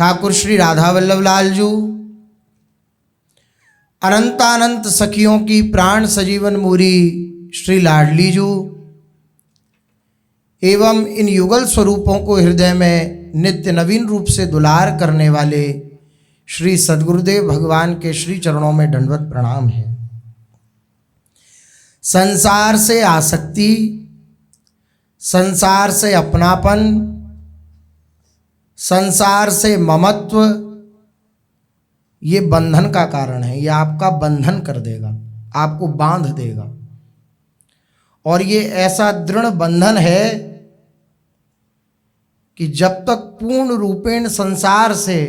ठाकुर श्री राधा वल्लभ लाल जी, अनंतानंत सखियों की प्राण सजीवन मूरी श्री लाडली जी एवं इन युगल स्वरूपों को हृदय में नित्य नवीन रूप से दुलार करने वाले श्री सद्गुरुदेव भगवान के श्री चरणों में दंडवत प्रणाम है। संसार से आसक्ति, संसार से अपनापन, संसार से ममत्व, ये बंधन का कारण है। ये आपका बंधन कर देगा, आपको बांध देगा। और ये ऐसा दृढ़ बंधन है कि जब तक पूर्ण रूपेण संसार से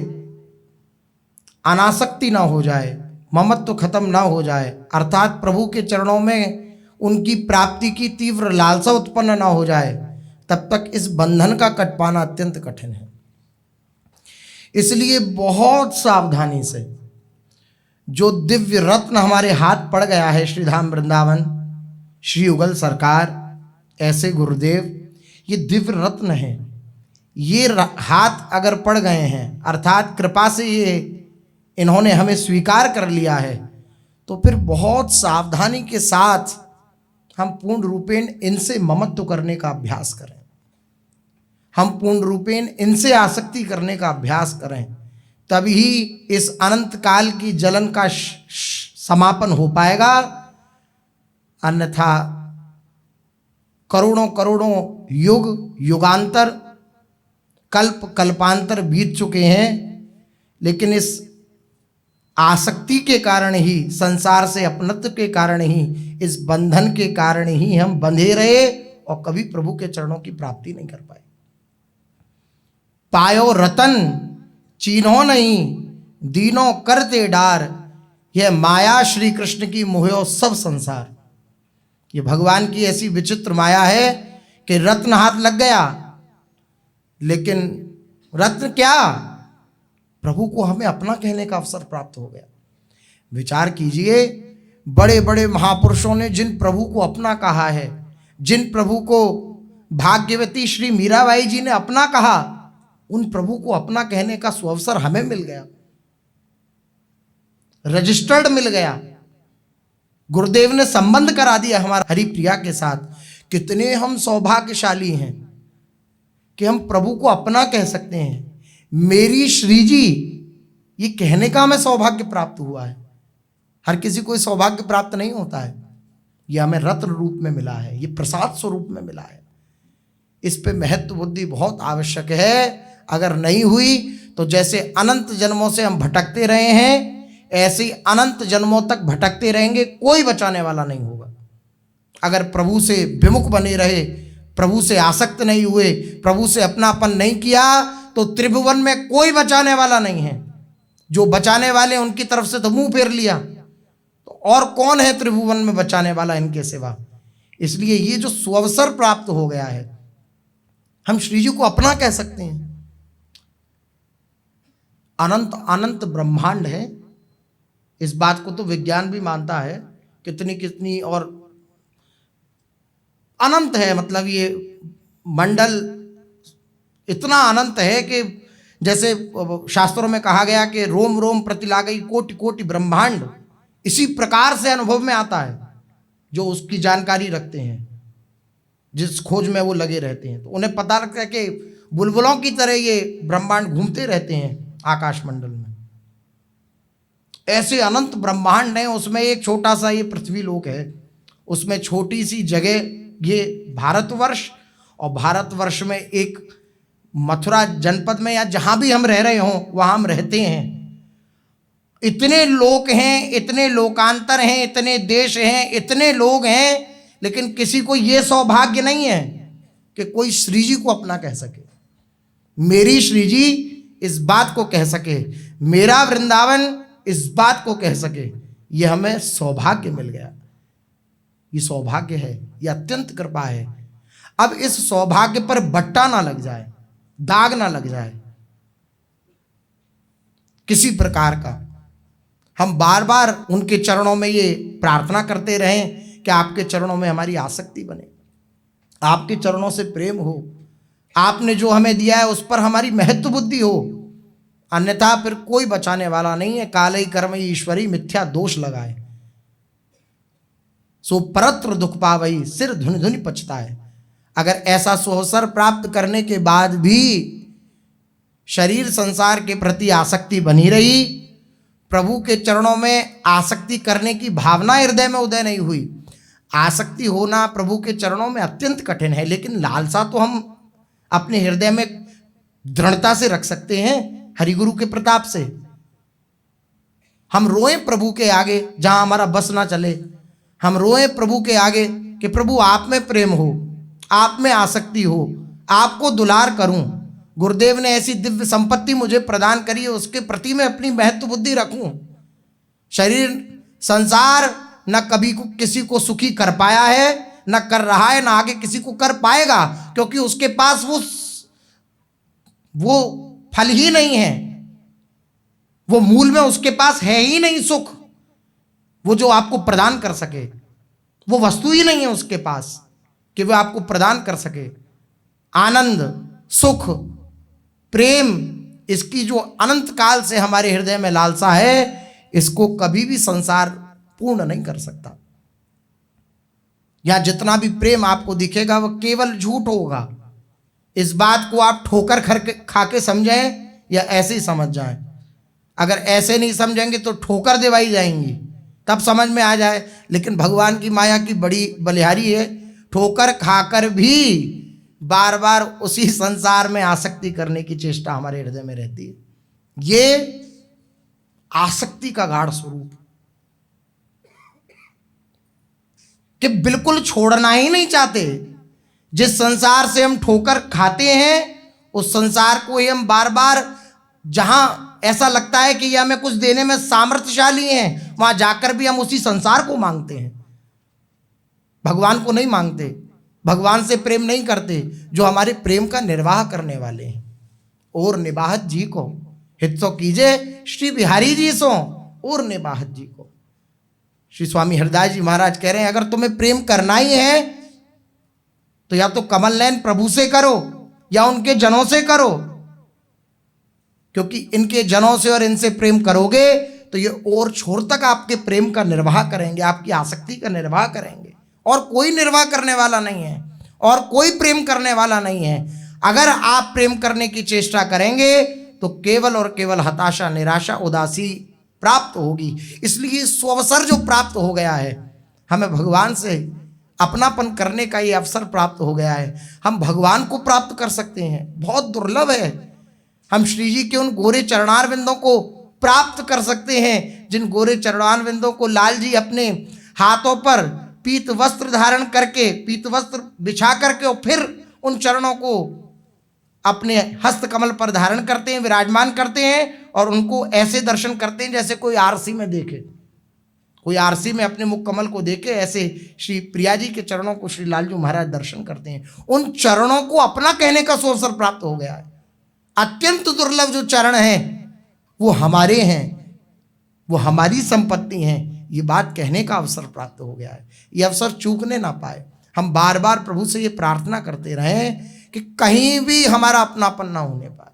अनासक्ति ना हो जाए, ममत्व खत्म ना हो जाए, अर्थात प्रभु के चरणों में उनकी प्राप्ति की तीव्र लालसा उत्पन्न ना हो जाए, तब तक इस बंधन का कट पाना अत्यंत कठिन है। इसलिए बहुत सावधानी से जो दिव्य रत्न हमारे हाथ पड़ गया है, श्री धाम वृंदावन, श्री युगल सरकार, ऐसे गुरुदेव, ये दिव्य रत्न है। ये हाथ अगर पड़ गए हैं, अर्थात कृपा से ये इन्होंने हमें स्वीकार कर लिया है, तो फिर बहुत सावधानी के साथ हम पूर्ण रूपेण इनसे ममत्व करने का अभ्यास करें, हम पूर्ण रूपेण इनसे आसक्ति करने का अभ्यास करें, तभी इस अनंत काल की जलन का समापन हो पाएगा। अन्यथा करोड़ों करोड़ों युग युगांतर कल्प कल्पांतर बीत चुके हैं, लेकिन इस आसक्ति के कारण ही, संसार से अपनत्व के कारण ही, इस बंधन के कारण ही हम बंधे रहे और कभी प्रभु के चरणों की प्राप्ति नहीं कर पाए। पायो रतन चीन्हो नहीं, दीनों करते डार, यह माया श्री कृष्ण की मोहो सब संसार। ये भगवान की ऐसी विचित्र माया है कि रत्न हाथ लग गया, लेकिन रत्न क्या, प्रभु को हमें अपना कहने का अवसर प्राप्त हो गया। विचार कीजिए, बड़े बड़े महापुरुषों ने जिन प्रभु को अपना कहा है, जिन प्रभु को भाग्यवती श्री मीराबाई जी ने अपना कहा, उन प्रभु को अपना कहने का सुअवसर हमें मिल गया, रजिस्टर्ड मिल गया। गुरुदेव ने संबंध करा दिया हमारा हरिप्रिया के साथ। कितने हम सौभाग्यशाली हैं कि हम प्रभु को अपना कह सकते हैं। मेरी श्री जी, ये कहने का हमें सौभाग्य प्राप्त हुआ है। हर किसी को सौभाग्य प्राप्त नहीं होता है। ये हमें रत्न रूप में मिला है, ये प्रसाद स्वरूप में मिला है। इस पे महत्व बुद्धि बहुत आवश्यक है। अगर नहीं हुई तो जैसे अनंत जन्मों से हम भटकते रहे हैं, ऐसे ही अनंत जन्मों तक भटकते रहेंगे, कोई बचाने वाला नहीं होगा। अगर प्रभु से विमुख बने रहे, प्रभु से आसक्त नहीं हुए, प्रभु से अपनापन नहीं किया, तो त्रिभुवन में कोई बचाने वाला नहीं है। जो बचाने वाले उनकी तरफ से तो मुंह फेर लिया, तो और कौन है त्रिभुवन में बचाने वाला इनके सिवा। इसलिए ये जो सुअवसर प्राप्त हो गया है, हम श्री जी को अपना कह सकते हैं। अनंत अनंत ब्रह्मांड है, इस बात को तो विज्ञान भी मानता है। कितनी कितनी और अनंत है, मतलब ये मंडल इतना अनंत है कि जैसे शास्त्रों में कहा गया कि रोम रोम प्रति लागई कोटि कोटि ब्रह्मांड, इसी प्रकार से अनुभव में आता है जो उसकी जानकारी रखते हैं, जिस खोज में वो लगे रहते हैं। तो उन्हें पता लगता है कि बुलबुलों की तरह ये ब्रह्मांड घूमते रहते हैं आकाश मंडल में। ऐसे अनंत ब्रह्मांड है, उसमें एक छोटा सा ये पृथ्वी लोक है, उसमें छोटी सी जगह ये भारतवर्ष, और भारतवर्ष में एक मथुरा जनपद में या जहाँ भी हम रह रहे हों वहाँ हम रहते हैं। इतने लोक हैं, इतने लोकांतर हैं, इतने देश हैं, इतने लोग हैं, लेकिन किसी को ये सौभाग्य नहीं है कि कोई श्री जी को अपना कह सके। मेरी श्री जी इस बात को कह सके, मेरा वृंदावन इस बात को कह सके, ये हमें सौभाग्य मिल गया। ये सौभाग्य है, ये अत्यंत कृपा है। अब इस सौभाग्य पर बट्टा ना लग जाए, दाग ना लग जाए किसी प्रकार का। हम बार बार उनके चरणों में ये प्रार्थना करते रहें कि आपके चरणों में हमारी आसक्ति बने, आपके चरणों से प्रेम हो, आपने जो हमें दिया है उस पर हमारी महत्व बुद्धि हो, अन्यथा फिर कोई बचाने वाला नहीं है। कालई कर्म ईश्वरी मिथ्या दोष लगाए, सो परत्र दुख पावई सिर धुन धुन पछताए। अगर ऐसा सुअवसर प्राप्त करने के बाद भी शरीर संसार के प्रति आसक्ति बनी रही, प्रभु के चरणों में आसक्ति करने की भावना हृदय में उदय नहीं हुई। आसक्ति होना प्रभु के चरणों में अत्यंत कठिन है, लेकिन लालसा तो हम अपने हृदय में दृढ़ता से रख सकते हैं हरिगुरु के प्रताप से। हम रोएं प्रभु के आगे जहां हमारा बस ना चले, हम रोएं प्रभु के आगे कि प्रभु आप में प्रेम हो, आप में आसक्ति हो, आपको दुलार करूं। गुरुदेव ने ऐसी दिव्य संपत्ति मुझे प्रदान करी है, उसके प्रति मैं अपनी महत्व बुद्धि रखूं। शरीर संसार न कभी को किसी को सुखी कर पाया है, न कर रहा है, न आगे किसी को कर पाएगा, क्योंकि उसके पास वो फल ही नहीं है, वो मूल में उसके पास है ही नहीं सुख। वो जो आपको प्रदान कर सके, वो वस्तु ही नहीं है उसके पास कि वो आपको प्रदान कर सके। आनंद, सुख, प्रेम, इसकी जो अनंत काल से हमारे हृदय में लालसा है, इसको कभी भी संसार पूर्ण नहीं कर सकता। या जितना भी प्रेम आपको दिखेगा वह केवल झूठ होगा। इस बात को आप ठोकर खा के समझें या ऐसे ही समझ जाएं। अगर ऐसे नहीं समझेंगे तो ठोकर दिवाई जाएंगी, तब समझ में आ जाए। लेकिन भगवान की माया की बड़ी बलिहारी है, ठोकर खाकर भी बार बार उसी संसार में आसक्ति करने की चेष्टा हमारे हृदय में रहती है। ये आसक्ति का गाढ़ स्वरूप कि बिल्कुल छोड़ना ही नहीं चाहते। जिस संसार से हम ठोकर खाते हैं, उस संसार को ही हम बार बार, जहां ऐसा लगता है कि यह हमें कुछ देने में सामर्थ्यशाली हैं, वहां जाकर भी हम उसी संसार को मांगते हैं, भगवान को नहीं मांगते, भगवान से प्रेम नहीं करते, जो हमारे प्रेम का निर्वाह करने वाले हैं। और निबाहत जी को हित तो कीजिए श्री बिहारी जी सो, और निबाहत जी को। श्री स्वामी हरदास जी महाराज कह रहे हैं, अगर तुम्हें प्रेम करना ही है तो या तो कमल नयन प्रभु से करो या उनके जनों से करो, क्योंकि इनके जनों से और इनसे प्रेम करोगे तो ये और छोर तक आपके प्रेम का निर्वाह करेंगे, आपकी आसक्ति का निर्वाह करेंगे। और कोई निर्वाह करने वाला नहीं है, और कोई प्रेम करने वाला नहीं है। अगर आप प्रेम करने की चेष्टा करेंगे तो केवल और केवल हताशा, निराशा, उदासी प्राप्त होगी। इसलिए स्वअवसर जो प्राप्त हो गया है, हमें भगवान से अपनापन करने का ये अवसर प्राप्त हो गया है। हम भगवान को प्राप्त कर सकते हैं, बहुत दुर्लभ है। हम श्री जी के उन गोरे चरणारविंदों को प्राप्त कर सकते हैं, जिन गोरे चरणारविंदों को लाल जी अपने हाथों पर पीत वस्त्र धारण करके, पीत वस्त्र बिछा करके, और फिर उन चरणों को अपने हस्त कमल पर धारण करते हैं, विराजमान करते हैं, और उनको ऐसे दर्शन करते हैं जैसे कोई आरसी में देखे, कोई आरसी में अपने मुख कमल को देखे, ऐसे श्री प्रिया जी के चरणों को श्री लालजू महाराज दर्शन करते हैं। उन चरणों को अपना कहने का अवसर प्राप्त हो गया है। अत्यंत दुर्लभ जो चरण हैं वो हमारे हैं, वो हमारी संपत्ति हैं, ये बात कहने का अवसर प्राप्त हो गया है। ये अवसर चूकने ना पाए। हम बार बार प्रभु से ये प्रार्थना करते रहें कि कहीं भी हमारा अपनापन ना होने पाए,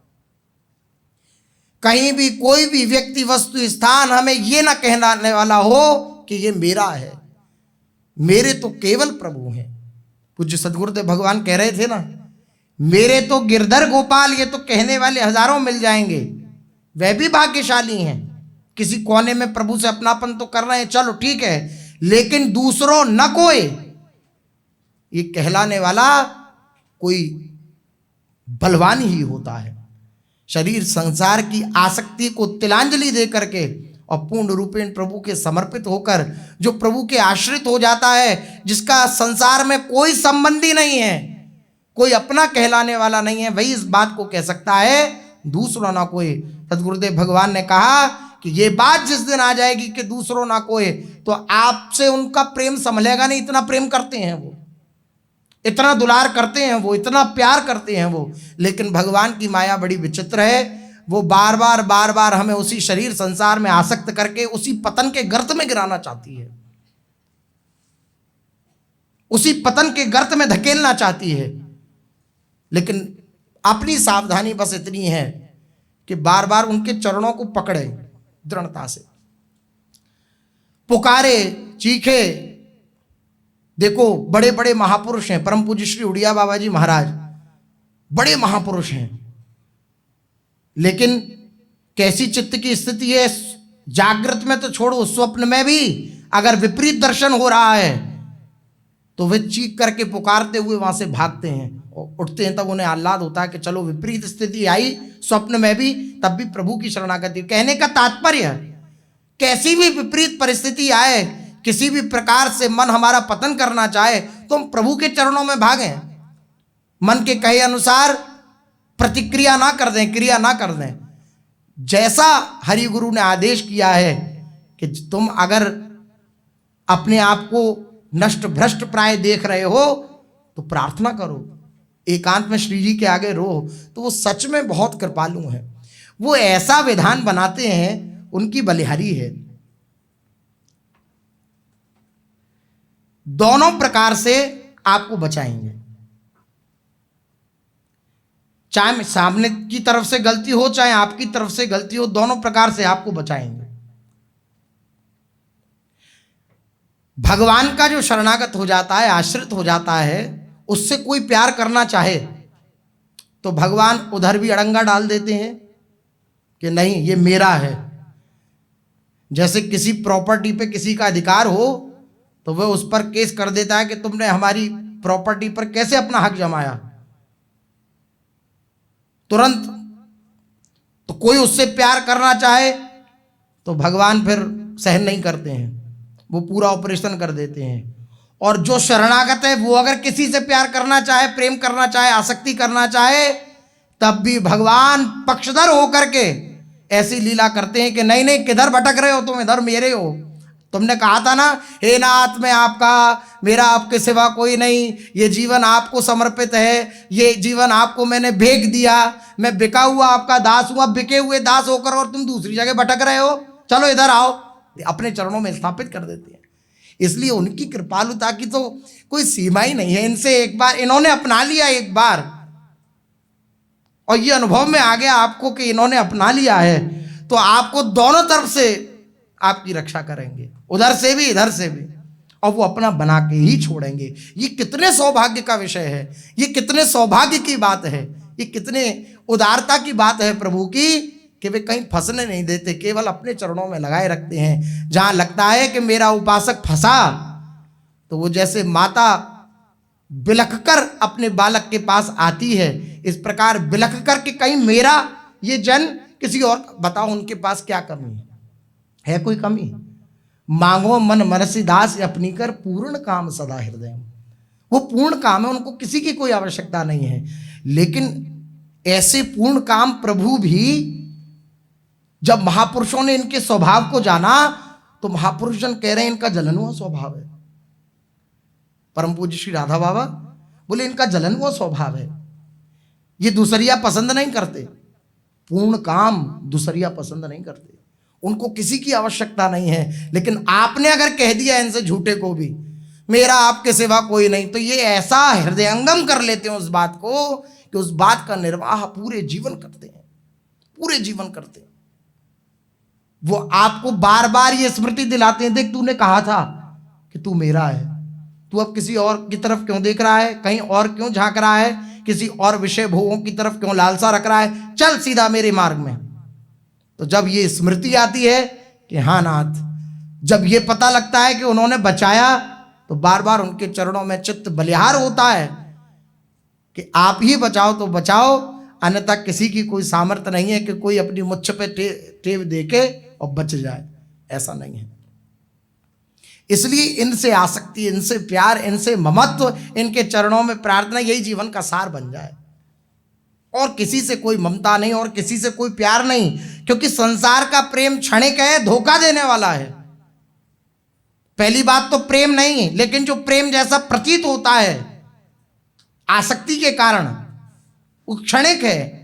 कहीं भी कोई भी व्यक्ति, वस्तु, स्थान हमें ये ना कहने वाला हो कि ये मेरा है, मेरे तो केवल प्रभु हैं। पूज्य सद्गुरुदेव भगवान कह रहे थे ना, मेरे तो गिरधर गोपाल, ये तो कहने वाले हजारों मिल जाएंगे, वह भी भाग्यशाली हैं। किसी कोने में प्रभु से अपनापन तो कर रहे हैं, चलो ठीक है, लेकिन दूसरों न कोई, ये कहलाने वाला कोई बलवान ही होता है। शरीर संसार की आसक्ति को तिलांजलि दे करके और पूर्ण रूपेण प्रभु के समर्पित होकर जो प्रभु के आश्रित हो जाता है, जिसका संसार में कोई संबंधी नहीं है, कोई अपना कहलाने वाला नहीं है, वही इस बात को कह सकता है, दूसरों ना कोई। सदगुरुदेव भगवान ने कहा कि ये बात जिस दिन आ जाएगी कि दूसरों ना कोई, तो आपसे उनका प्रेम संभलेगा नहीं। इतना प्रेम करते हैं वो, इतना दुलार करते हैं वो, इतना प्यार करते हैं वो। लेकिन भगवान की माया बड़ी विचित्र है, वो बार बार हमें उसी शरीर संसार में आसक्त करके उसी पतन के गर्त में गिराना चाहती है, उसी पतन के गर्त में धकेलना चाहती है। लेकिन अपनी सावधानी बस इतनी है कि बार बार उनके चरणों को पकड़े दृढ़ता से, पुकारे, चीखे। देखो बड़े बड़े महापुरुष हैं, परम पूज्य श्री उड़िया बाबा जी महाराज बड़े महापुरुष हैं, लेकिन कैसी चित्त की स्थिति है, जागृत में तो छोड़ो, स्वप्न में भी अगर विपरीत दर्शन हो रहा है तो वे चीख करके पुकारते हुए वहां से भागते हैं और उठते हैं। तब उन्हें आह्लाद होता है कि चलो विपरीत स्थिति आई स्वप्न में भी, तब भी प्रभु की शरणागति। कहने का तात्पर्य, कैसी भी विपरीत परिस्थिति आए, किसी भी प्रकार से मन हमारा पतन करना चाहे तो हम प्रभु के चरणों में भागें। मन के कहे अनुसार प्रतिक्रिया ना कर दें, क्रिया ना कर दें। जैसा हरि गुरु ने आदेश किया है कि तुम अगर अपने आप को नष्ट भ्रष्ट प्राय देख रहे हो तो प्रार्थना करो, एकांत में श्री जी के आगे रो, तो वो सच में बहुत कृपालु हैं। वो ऐसा विधान बनाते हैं, उनकी बलिहारी है। दोनों प्रकार से आपको बचाएंगे, चाहे सामने की तरफ से गलती हो चाहे आपकी तरफ से गलती हो, दोनों प्रकार से आपको बचाएंगे। भगवान का जो शरणागत हो जाता है, आश्रित हो जाता है, उससे कोई प्यार करना चाहे तो भगवान उधर भी अड़ंगा डाल देते हैं कि नहीं ये मेरा है। जैसे किसी प्रॉपर्टी पे किसी का अधिकार हो तो वह उस पर केस कर देता है कि तुमने हमारी प्रॉपर्टी पर कैसे अपना हक जमाया, तुरंत। तो कोई उससे प्यार करना चाहे तो भगवान फिर सहन नहीं करते हैं, वो पूरा ऑपरेशन कर देते हैं। और जो शरणागत है वो अगर किसी से प्यार करना चाहे, प्रेम करना चाहे, आसक्ति करना चाहे, तब भी भगवान पक्षधर होकर के ऐसी लीला करते हैं कि नहीं नहीं किधर भटक रहे हो तुम, इधर मेरे हो। तुमने कहा था ना, हे नाथ मैं आपका, मेरा आपके सिवा कोई नहीं, ये जीवन आपको समर्पित है, ये जीवन आपको मैंने भेज दिया, मैं बिका हुआ आपका दास हूँ। अब बिके हुए दास होकर और तुम दूसरी जगह भटक रहे हो, चलो इधर आओ। अपने चरणों में स्थापित कर देते हैं। इसलिए उनकी कृपालुता की तो कोई सीमा ही नहीं है। इनसे एक बार इन्होंने अपना लिया एक बार, और ये अनुभव में आ गया आपको कि इन्होंने अपना लिया है, तो आपको दोनों तरफ से आपकी रक्षा करेंगे, उधर से भी इधर से भी, और वो अपना बना के ही छोड़ेंगे। ये कितने सौभाग्य का विषय है, ये कितने सौभाग्य की बात है, ये कितने उदारता की बात है प्रभु की, कि वे कहीं फंसने नहीं देते, केवल अपने चरणों में लगाए रखते हैं। जहां लगता है कि मेरा उपासक फंसा, तो वो जैसे माता बिलख कर अपने बालक के पास आती है, इस प्रकार बिलख कर कि कहीं मेरा ये जन किसी और, बताओ उनके पास क्या कमी है कोई कमी? मांगो मन मनसी दास अपनी कर, पूर्ण काम सदा हृदय। वो पूर्ण काम है, उनको किसी की कोई आवश्यकता नहीं है। लेकिन ऐसे पूर्ण काम प्रभु भी, जब महापुरुषों ने इनके स्वभाव को जाना तो महापुरुष जन कह रहे हैं इनका जलनुआ स्वभाव है। परम पूज्य श्री राधा बाबा बोले इनका जलनुआ स्वभाव है, ये दूसरिया पसंद नहीं करते, पूर्ण काम दूसरिया पसंद नहीं करते, उनको किसी की आवश्यकता नहीं है। लेकिन आपने अगर कह दिया इनसे झूठे को भी, मेरा आपके सिवा कोई नहीं, तो ये ऐसा हृदयंगम कर लेते हैं उस बात को कि उस बात का निर्वाह पूरे जीवन करते हैं, पूरे जीवन करते हैं। वो आपको बार बार ये स्मृति दिलाते हैं, देख तूने कहा था कि तू मेरा है, तू अब किसी और की तरफ क्यों देख रहा है, कहीं और क्यों झांक रहा है, किसी और विषय भोगों की तरफ क्यों लालसा रख रहा है, चल सीधा मेरे मार्ग में। तो जब ये स्मृति आती है कि हाँ नाथ, जब ये पता लगता है कि उन्होंने बचाया, तो बार बार उनके चरणों में चित्त बलिहार होता है कि आप ही बचाओ तो बचाओ, अन्यथा किसी की कोई सामर्थ्य नहीं है कि कोई अपनी मुच्छ पे टेव दे के और बच जाए, ऐसा नहीं है। इसलिए इनसे आसक्ति, इनसे प्यार, इनसे ममत्व, इनके चरणों में प्रार्थना, यही जीवन का सार बन जाए। और किसी से कोई ममता नहीं और किसी से कोई प्यार नहीं, क्योंकि संसार का प्रेम क्षणिक है, धोखा देने वाला है। पहली बात तो प्रेम नहीं, लेकिन जो प्रेम जैसा प्रतीत होता है आसक्ति के कारण, वो क्षणिक है।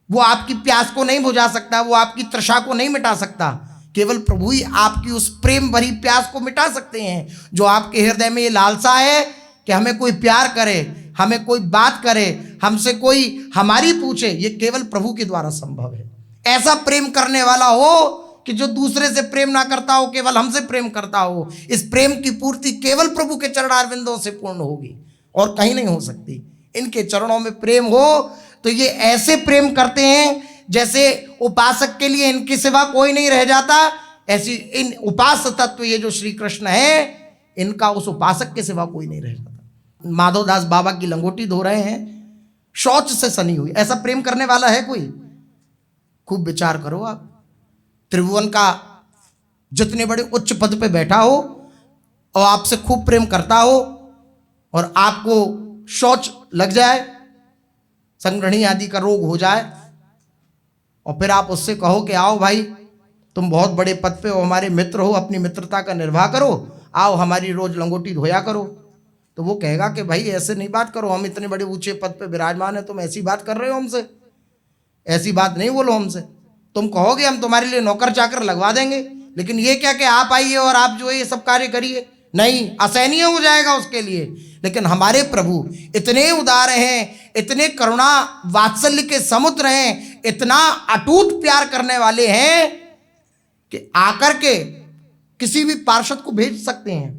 वो आपकी प्यास को नहीं बुझा सकता, वो आपकी तृषा को नहीं मिटा सकता। केवल प्रभु ही आपकी उस प्रेम भरी प्यास को मिटा सकते हैं। जो आपके हृदय में ये लालसा है कि हमें कोई प्यार करे, हमें कोई बात करे, हमसे कोई हमारी पूछे, ये केवल प्रभु के द्वारा संभव है। ऐसा प्रेम करने वाला हो कि जो दूसरे से प्रेम ना करता हो, केवल हमसे प्रेम करता हो। इस प्रेम की पूर्ति केवल प्रभु के चरणारविंदों से पूर्ण होगी और कहीं नहीं हो सकती। इनके चरणों में प्रेम हो तो ये ऐसे प्रेम करते हैं जैसे उपासक के लिए इनके सिवा कोई नहीं रह जाता। ऐसी इन उपास्य तत्व ये जो श्री कृष्ण है, इनका उस उपासक के सिवा कोई नहीं रह जाता। माधवदास बाबा की लंगोटी धो रहे हैं, शौच से सनी हुई। ऐसा प्रेम करने वाला है कोई? खूब विचार करो आप। त्रिभुवन का जितने बड़े उच्च पद पे बैठा हो और आपसे खूब प्रेम करता हो और आपको शौच लग जाए, संग्रहणी आदि का रोग हो जाए, और फिर आप उससे कहो कि आओ भाई, तुम बहुत बड़े पद पे हो, हमारे मित्र हो, अपनी मित्रता का निर्वाह करो, आओ हमारी रोज लंगोटी धोया करो। तो वो कहेगा कि भाई ऐसे नहीं बात करो, हम इतने बड़े ऊंचे पद पे विराजमान है, तुम ऐसी बात कर रहे हो हमसे, ऐसी बात नहीं बोलो हमसे। तुम कहोगे हम तुम्हारे लिए नौकर चाकर लगवा देंगे, लेकिन ये क्या कि आप आइए और आप जो है ये सब कार्य करिए, नहीं, असहनीय हो जाएगा उसके लिए। लेकिन हमारे प्रभु इतने उदार हैं, इतने करुणा वात्सल्य के समुद्र हैं, इतना अटूट प्यार करने वाले हैं कि आकर के किसी भी पार्षद को भेज सकते हैं।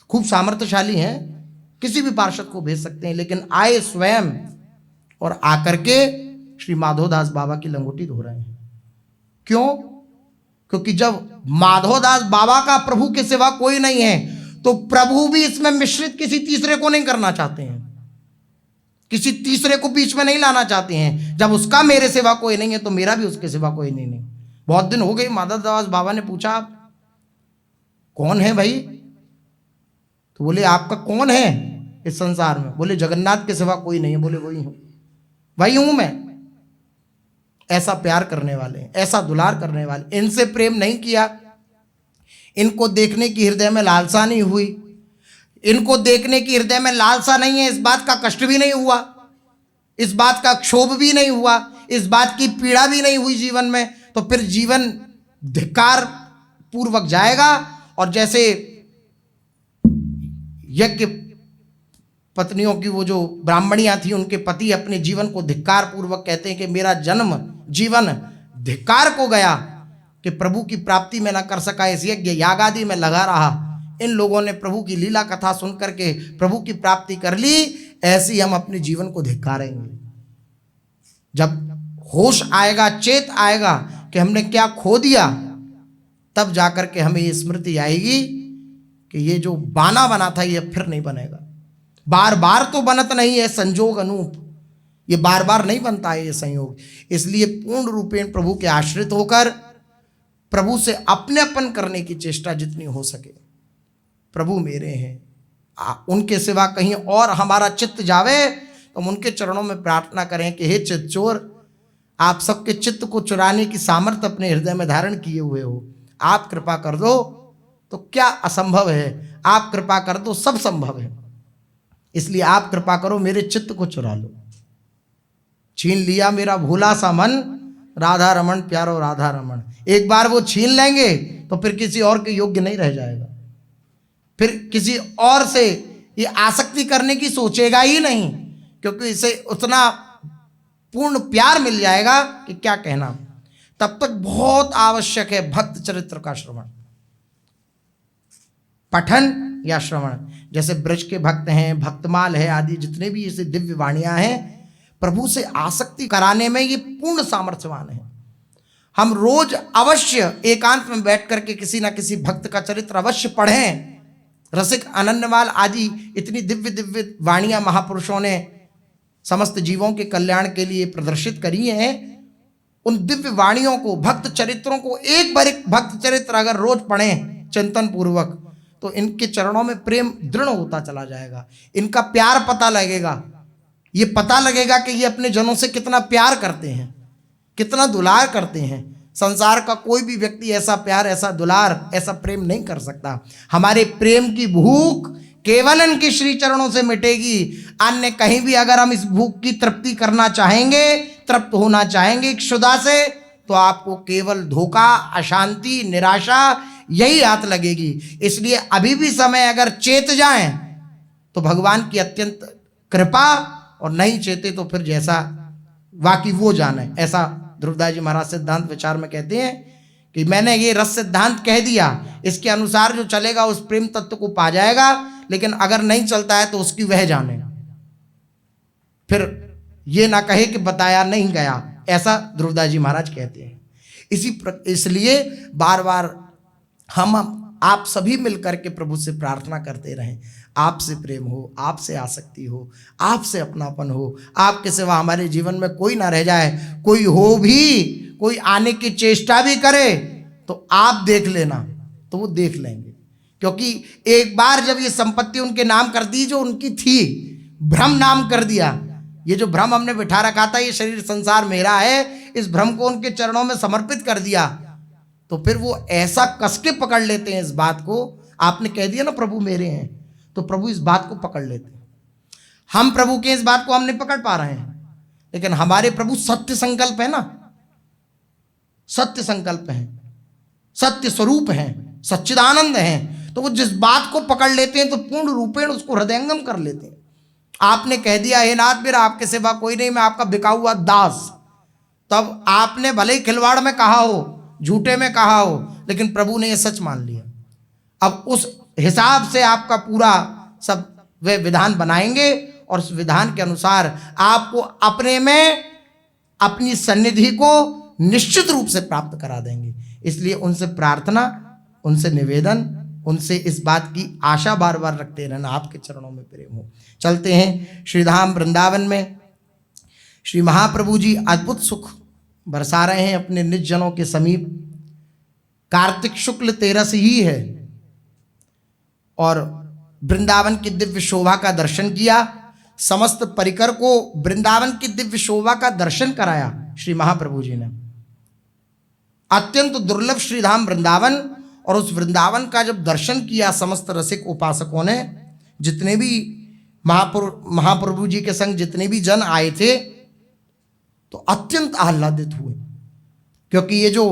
खूब सामर्थ्यशाली हैं, किसी भी पार्षद को भेज सकते हैं, लेकिन आए स्वयं और आकर के श्री माधवदास बाबा की लंगोटी धो रहे हैं। क्यों? क्योंकि जब माधवदास बाबा का प्रभु के सिवा कोई नहीं है, तो प्रभु भी इसमें मिश्रित किसी तीसरे को नहीं करना चाहते हैं, किसी तीसरे को बीच में नहीं लाना चाहते हैं। जब उसका मेरे सिवा कोई नहीं है तो मेरा भी उसके सिवा कोई नहीं। बहुत दिन हो गए, माधवदास बाबा ने पूछा आप कौन है भाई? तो बोले आपका कौन है इस संसार में? बोले जगन्नाथ के सिवा कोई नहीं है। बोले वही हूं, वही हूं मैं। ऐसा प्यार करने वाले, ऐसा दुलार करने वाले, इनसे प्रेम नहीं किया, इनको देखने की हृदय में लालसा नहीं हुई, इनको देखने की हृदय में लालसा नहीं है, इस बात का कष्ट भी नहीं हुआ, इस बात का क्षोभ भी नहीं हुआ, इस बात की पीड़ा भी नहीं हुई जीवन में, तो फिर जीवन धिक्कार पूर्वक जाएगा। और जैसे यज्ञ पत्नियों की वो जो ब्राह्मणियां थी, उनके पति अपने जीवन को धिक्कार पूर्वक कहते हैं कि मेरा जन्म जीवन धिक्कार को गया कि प्रभु की प्राप्ति में न कर सका, इस यज्ञ याग आदि में लगा रहा। इन लोगों ने प्रभु की लीला कथा सुन करके प्रभु की प्राप्ति कर ली, ऐसे ही हम अपने जीवन को धिक्कारेंगे। जब होश आएगा, चेत आएगा कि हमने क्या खो दिया, तब जाकर के हमें ये स्मृति आएगी कि ये जो बाना बना था ये फिर नहीं बनेगा। बार बार तो बनत नहीं है संजोग अनूप, ये बार बार नहीं बनता है ये संयोग। इसलिए पूर्ण रूपेण प्रभु के आश्रित होकर प्रभु से अपनेपन करने की चेष्टा जितनी हो सके। प्रभु मेरे हैं, उनके सिवा कहीं और हमारा चित्त जावे तो हम उनके चरणों में प्रार्थना करें कि हे चित्त चोर, आप सबके चित्त को चुराने की सामर्थ्य अपने हृदय में धारण किए हुए हो, आप कृपा कर दो तो क्या असंभव है, आप कृपा कर दो सब संभव है। इसलिए आप कृपा करो, मेरे चित्त को चुरा लो। छीन लिया मेरा भोला सा मन, राधा रमन प्यारो राधा रमन। एक बार वो छीन लेंगे तो फिर किसी और के योग्य नहीं रह जाएगा, फिर किसी और से ये आसक्ति करने की सोचेगा ही नहीं, क्योंकि इसे उतना पूर्ण प्यार मिल जाएगा कि क्या कहना। तब तक बहुत आवश्यक है भक्त चरित्र का श्रवण, पठन या श्रवण। जैसे ब्रज के भक्त हैं, भक्तमाल है आदि जितने भी ऐसे दिव्य वाणियां हैं, प्रभु से आसक्ति कराने में ये पूर्ण सामर्थ्यवान है। हम रोज अवश्य एकांत में बैठ करके किसी ना किसी भक्त का चरित्र अवश्य पढ़ें। रसिक अनन्यमाल आदि इतनी दिव्य दिव्य वाणियां महापुरुषों ने समस्त जीवों के कल्याण के लिए प्रदर्शित करी हैं। उन दिव्य वाणियों को, भक्त चरित्रों को एक बार एक भक्त चरित्र अगर रोज पढ़ें चिंतन पूर्वक, तो इनके चरणों में प्रेम दृढ़ होता चला जाएगा। इनका प्यार पता लगेगा, ये पता लगेगा कि ये अपने जनों से कितना प्यार करते हैं, कितना दुलार करते हैं। संसार का कोई भी व्यक्ति ऐसा प्यार, ऐसा दुलार, ऐसा प्रेम नहीं कर सकता। हमारे प्रेम की भूख केवल इनके श्री चरणों से मिटेगी। अन्य कहीं भी अगर हम इस भूख की तृप्ति करना चाहेंगे, तृप्त होना चाहेंगे क्षुधा से, तो आपको केवल धोखा, अशांति, निराशा यही हाथ लगेगी। इसलिए अभी भी समय अगर चेत जाएं तो भगवान की अत्यंत कृपा, और नहीं चेते तो फिर जैसा वाकई वो जाने। ऐसा ध्रुवदास जी महाराज सिद्धांत विचार में कहते हैं कि मैंने ये रस सिद्धांत कह दिया, इसके अनुसार जो चलेगा उस प्रेम तत्व को पा जाएगा, लेकिन अगर नहीं चलता है तो उसकी वह जाने, फिर ये ना कहे कि बताया नहीं गया। ऐसा ध्रुवदास जी महाराज कहते हैं। इसलिए बार बार हम आप सभी मिलकर के प्रभु से प्रार्थना करते रहें, आपसे प्रेम हो, आपसे आसक्ति हो, आपसे अपनापन हो, आपके सिवा हमारे जीवन में कोई ना रह जाए। कोई हो भी, कोई आने की चेष्टा भी करे तो आप देख लेना, तो वो देख लेंगे। क्योंकि एक बार जब ये संपत्ति उनके नाम कर दी, जो उनकी थी, भ्रम नाम कर दिया, ये जो भ्रम हमने बिठा रखा था ये शरीर संसार मेरा है, इस भ्रम को उनके चरणों में समर्पित कर दिया, तो फिर वो ऐसा कस के पकड़ लेते हैं इस बात को। आपने कह दिया ना प्रभु मेरे हैं, तो प्रभु इस बात को पकड़ लेते हैं। हम प्रभु के इस बात को हम नहीं पकड़ पा रहे हैं, लेकिन हमारे प्रभु सत्य संकल्प है ना, सत्य संकल्प है, सत्य स्वरूप है, सच्चिदानंद है, तो वो जिस बात को पकड़ लेते हैं तो पूर्ण रूपेण उसको हृदयंगम कर लेते हैं। आपने कह दिया हे नाथ मेरा आपके सिवा कोई नहीं, मैं आपका बिका हुआ दास, तब आपने भले ही खिलवाड़ में कहा हो, झूठे में कहा हो, लेकिन प्रभु ने यह सच मान लिया। अब उस हिसाब से आपका पूरा सब वे विधान बनाएंगे और उस विधान के अनुसार आपको अपने में अपनी सन्निधि को निश्चित रूप से प्राप्त करा देंगे। इसलिए उनसे प्रार्थना, उनसे निवेदन, उनसे इस बात की आशा बार बार रखते रहना, आपके चरणों में प्रेम हो। चलते हैं श्रीधाम वृंदावन में। श्री महाप्रभु जी अद्भुत सुख बरसा रहे हैं अपने निज जनों के समीप। कार्तिक शुक्ल 13 ही है और वृंदावन की दिव्य शोभा का दर्शन किया। समस्त परिकर को वृंदावन की दिव्य शोभा का दर्शन कराया श्री महाप्रभु जी ने। अत्यंत दुर्लभ श्रीधाम वृंदावन, और उस वृंदावन का जब दर्शन किया समस्त रसिक उपासकों ने, जितने भी महाप्रभु जी के संग जितने भी जन आए थे, तो अत्यंत आह्लादित हुए। क्योंकि ये जो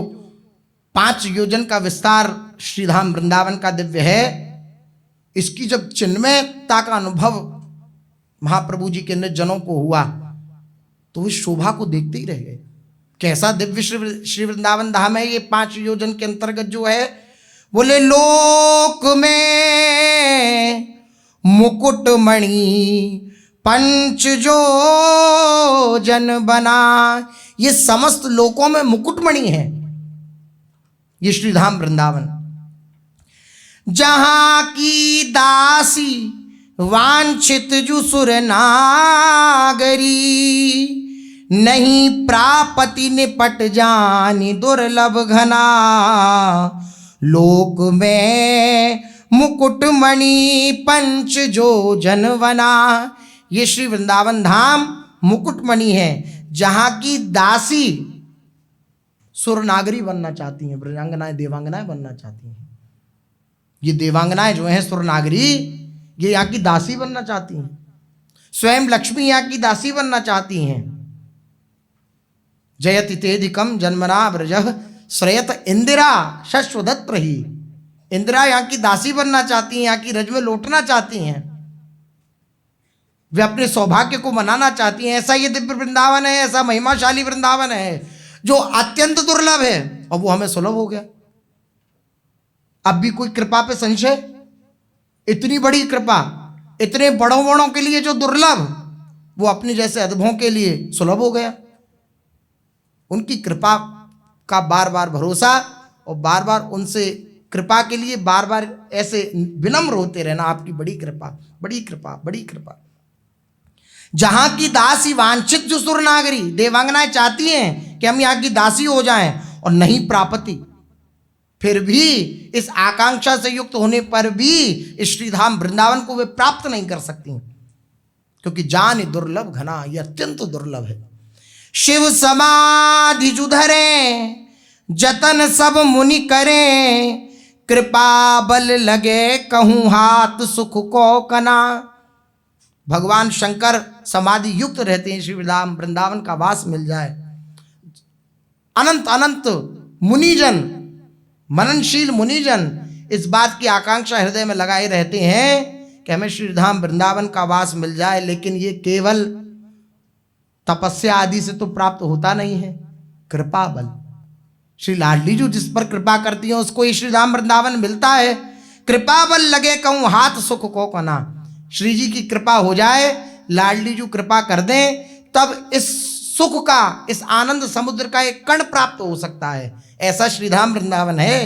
5 योजन का विस्तार श्रीधाम वृंदावन का दिव्य है, इसकी जब चिन्मयता का अनुभव महाप्रभु जी के निज जनों को हुआ, तो इस शोभा को देखते ही रह गए। कैसा दिव्य श्री वृंदावन धाम है ये। 5 योजन के अंतर्गत जो है, बोले लोक में मुकुटमणि पंच जो जन बना, ये समस्त लोकों में मुकुटमणि है ये श्रीधाम वृंदावन। जहां की दासी वांछित जो सुर नागरी, नहीं प्रापति निपट जानी दुर्लभ घना, लोक में मुकुटमणि पंच जो जनवना। ये श्री वृंदावन धाम मुकुटमणि है, जहां की दासी सुरनागरी बनना चाहती हैं, ब्रजांगनाएं देवांगनाएं बनना चाहती हैं। ये देवांगनाएं जो हैं सुरनागरी, ये यहाँ की दासी बनना चाहती हैं। स्वयं लक्ष्मी यहाँ की दासी बनना चाहती हैं। जयति तेधिकम जन्मना ब्रजः श्रेयत इंदिरा शश्वदत्त रही। इंदिरा यहाँ की दासी बनना चाहती हैं, यहाँ की रज में लौटना चाहती हैं, वे अपने सौभाग्य को मनाना चाहती हैं। ऐसा ये दिव्य वृंदावन है, ऐसा महिमाशाली वृंदावन है जो अत्यंत दुर्लभ है, और वो हमें सुलभ हो गया। अब भी कोई कृपा पे संशय? इतनी बड़ी कृपा, इतने बड़ों बड़ों के लिए जो दुर्लभ, वो अपने जैसे अधमों के लिए सुलभ हो गया। उनकी कृपा का बार बार भरोसा, और बार बार उनसे कृपा के लिए बार बार ऐसे विनम्र होते रहना, आपकी बड़ी कृपा, बड़ी कृपा, बड़ी कृपा। जहां की दासी वांछित जो सुरनागरी, देवांगनाएं चाहती हैं कि हम यहाँ की दासी हो जाएं, और नहीं प्राप्ति, फिर भी इस आकांक्षा से युक्त होने पर भी इस श्रीधाम वृंदावन को वे प्राप्त नहीं कर सकती, क्योंकि जान दुर्लभ घना, यह अत्यंत दुर्लभ है। शिव समाधि जुधरे जतन सब मुनि करें, कृपा बल लगे कहूँ हाथ सुख को कना। भगवान शंकर समाधि युक्त रहते हैं, श्री वृंदावन का वास मिल जाए। अनंत अनंत मुनिजन, मननशील मुनिजन इस बात की आकांक्षा हृदय में लगाए रहते हैं कि हमें श्रीधाम वृंदावन का वास मिल जाए, लेकिन ये केवल तपस्या आदि से तो प्राप्त होता नहीं है। कृपा बल, श्री लाडली जो जिस पर कृपा करती है उसको ये श्रीधाम वृंदावन मिलता है। कृपा बल लगे कहूँ हाथ सुख को कना, श्री जी की कृपा हो जाए, लाडली जो कृपा कर दें, तब इस सुख का, इस आनंद समुद्र का एक कण प्राप्त हो सकता है। ऐसा श्रीधाम वृंदावन है।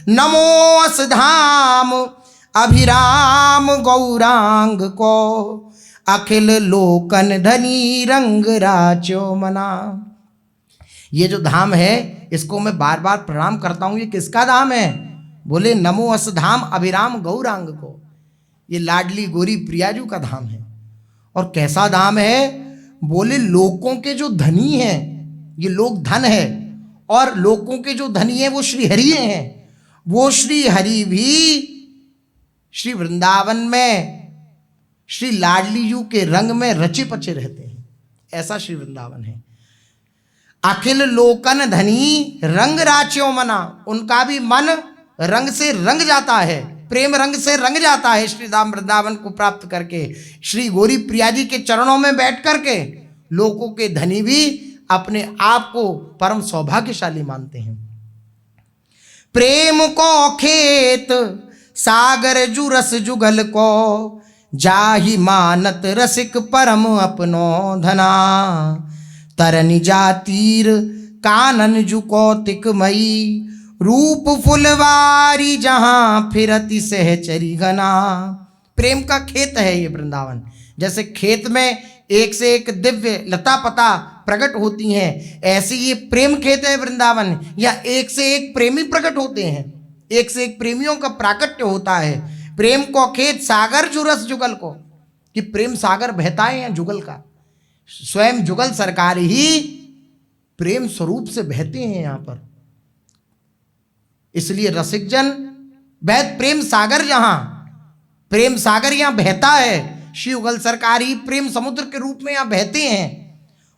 नमो अस धाम अभिराम गौरांग को, अखिल लोकन धनी रंग राचो मना। ये जो धाम है इसको मैं बार बार प्रणाम करता हूँ। ये किसका धाम है? बोले नमो अस धाम अभिराम गौरांग को। ये लाडली गोरी प्रियाजू का धाम है। और कैसा धाम है? बोले लोगों के जो धनी हैं, ये लोग धन है, और लोगों के जो धनी है वो श्री हरि हैं। वो श्री हरि भी श्री वृंदावन में श्री लाडली जू के रंग में रचे पचे रहते हैं। ऐसा श्री वृंदावन है। अखिल लोकन धनी रंग राच्यो मना, उनका भी मन रंग से रंग जाता है, प्रेम रंग से रंग जाता है श्री धाम वृंदावन को प्राप्त करके। श्री गौरी प्रिया जी के चरणों में बैठ करके लोगों के धनी भी अपने आप को परम सौभाग्यशाली मानते हैं। प्रेम को खेत सागर जु रस जुगल को, जाहि मानत रसिक परम अपनो धना। तरनि जा तीर कानन जु कौतिक मई, रूप फुलवारी जहां फिरति सहचरी घना। प्रेम का खेत है ये वृंदावन। जैसे खेत में एक से एक दिव्य लता पता प्रकट होती हैं, ऐसे ये प्रेम खेत है वृंदावन। या एक से एक प्रेमी प्रकट होते हैं, एक से एक प्रेमियों का प्राकट्य होता है। प्रेम को खेत सागर जुरस जुगल को, कि प्रेम सागर बहता है जुगल का। स्वयं जुगल सरकार ही प्रेम स्वरूप से बहते हैं यहाँ पर। इसलिए रसिक जन बहत प्रेम सागर, जहां प्रेम सागर यहाँ बहता है, श्री युगल सरकार ही प्रेम समुद्र के रूप में यहाँ बहते हैं।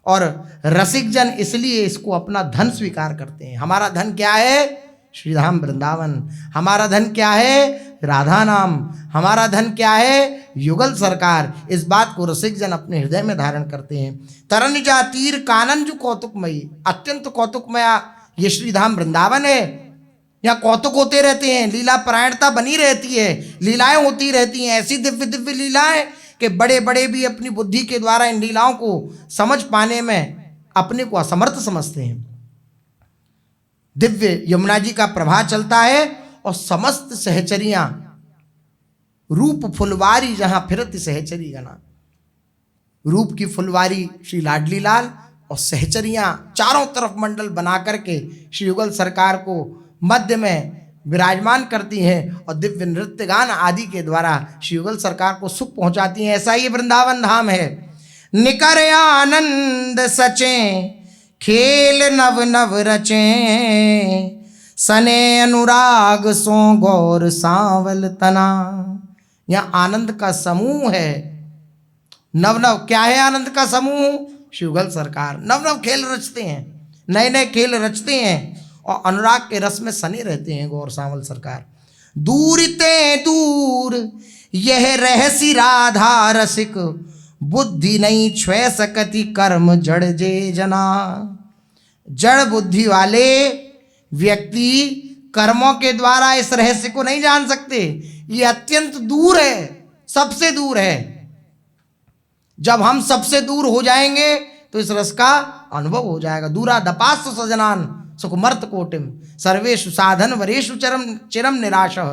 और रसिक जन इसलिए इसको अपना धन स्वीकार करते हैं। हमारा धन क्या है? श्रीधाम वृंदावन। हमारा धन क्या है? राधा नाम। हमारा धन क्या है? युगल सरकार। इस बात को रसिक जन अपने हृदय में धारण करते हैं। तरन जा तीर कानन जो कौतुकमयी, अत्यंत कौतुकमया ये श्रीधाम वृंदावन है। यहाँ कौतुक होते रहते हैं, लीला परायणता बनी रहती है, लीलाएं होती रहती हैं, ऐसी दिव्य दिव्य लीलाएं कि बड़े बड़े भी अपनी बुद्धि के द्वारा इन लीलाओं को समझ पाने में अपने को असमर्थ समझते हैं। दिव्य यमुना जी का प्रवाह चलता है और समस्त सहचरियां, रूप फुलवारी जहां फिरत सहचरी गना। रूप की फुलवारी श्री लाडली लाल और सहचरियां चारों तरफ मंडल बना करके श्री युगल सरकार को मध्य में विराजमान करती हैं और दिव्य नृत्य गान आदि के द्वारा श्री युगल सरकार को सुख पहुंचाती हैं। ऐसा ही वृंदावन धाम है। निकर आनंद सचे खेल नव नव रचे, सने अनुराग सो गौर सांवल तना। यहाँ आनंद का समूह है। नव नव क्या है? आनंद का समूह श्री युगल सरकार नव नव खेल रचते हैं, नए नए खेल रचते हैं और अनुराग के रस में सने रहते हैं गौर सांवल सरकार। दूर ते दूर यह रहसी राधा रसिक, बुद्धि नहीं छुए सकती कर्म जड़ जे जना। जड़ बुद्धि वाले व्यक्ति कर्मों के द्वारा इस रहस्य को नहीं जान सकते। ये अत्यंत दूर है, सबसे दूर है। जब हम सबसे दूर हो जाएंगे तो इस रस का अनुभव हो जाएगा। दूरा दपास सजनान सुखमर्त कोटिम, सर्वेषु साधन वरेषु चिरम निराशः।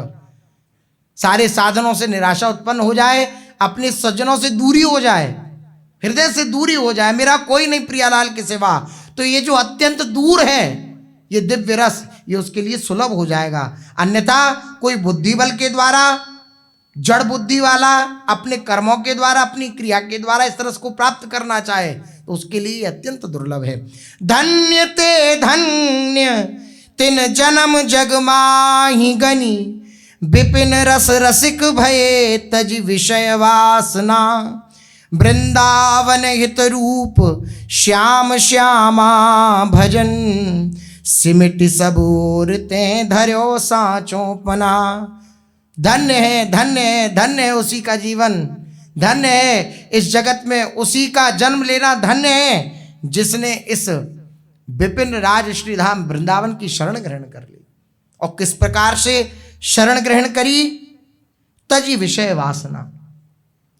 सारे साधनों से निराशा उत्पन्न हो जाए, अपने सज्जनों से दूरी हो जाए, हृदय से दूरी हो जाए, मेरा कोई नहीं प्रियालाल के सिवा, तो ये जो अत्यंत दूर है ये दिव्य रस, ये उसके लिए सुलभ हो जाएगा। अन्यथा कोई बुद्धि बल के द्वारा, जड़ बुद्धि वाला अपने कर्मों के द्वारा, अपनी क्रिया के द्वारा इस रस को प्राप्त करना चाहे तो उसके लिए अत्यंत दुर्लभ है। धन्य ते धन्य तिन जन्म जग माहि गनी, विपिन रस रसिक भये तज विषय वासना। वृंदावन हित रूप श्याम श्यामा भजन, सिमिट सबूर ते धर्यो साचो पना। धन्य है, धन्य है, धन्य है उसी का जीवन, धन्य है इस जगत में उसी का जन्म लेना, धन्य है जिसने इस विपिन राज श्रीधाम वृंदावन की शरण ग्रहण कर ली। और किस प्रकार से शरण ग्रहण करी? तजी विषय वासना,